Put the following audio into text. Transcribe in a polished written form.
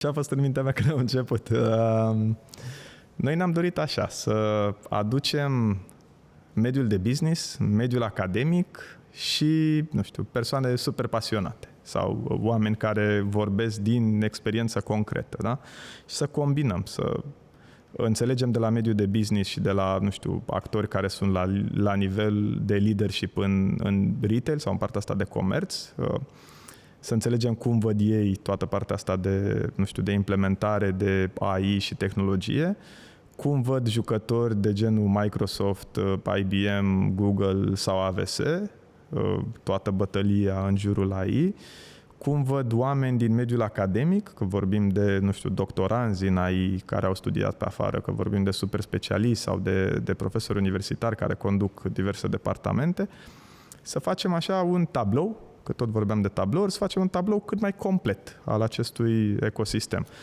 Ce a fost în mintea mea când am început? Noi ne-am dorit așa, să aducem mediul de business, mediul academic și, nu știu, persoane super pasionate sau oameni care vorbesc din experiență concretă, da? Și să combinăm, să înțelegem de la mediul de business și de la, nu știu, actori care sunt la nivel de leadership în retail sau în partea asta de comerț, să înțelegem cum văd ei toată partea asta de, nu știu, de implementare de AI și tehnologie, cum văd jucători de genul Microsoft, IBM, Google sau AWS, toată bătălia în jurul AI, cum văd oameni din mediul academic, că vorbim de, nu știu, doctoranzi în AI care au studiat pe afară, că vorbim de super specialiști sau de profesori universitari care conduc diverse departamente, să facem așa un tablou, că tot vorbeam de tablouri, să facem un tablou cât mai complet al acestui ecosistem.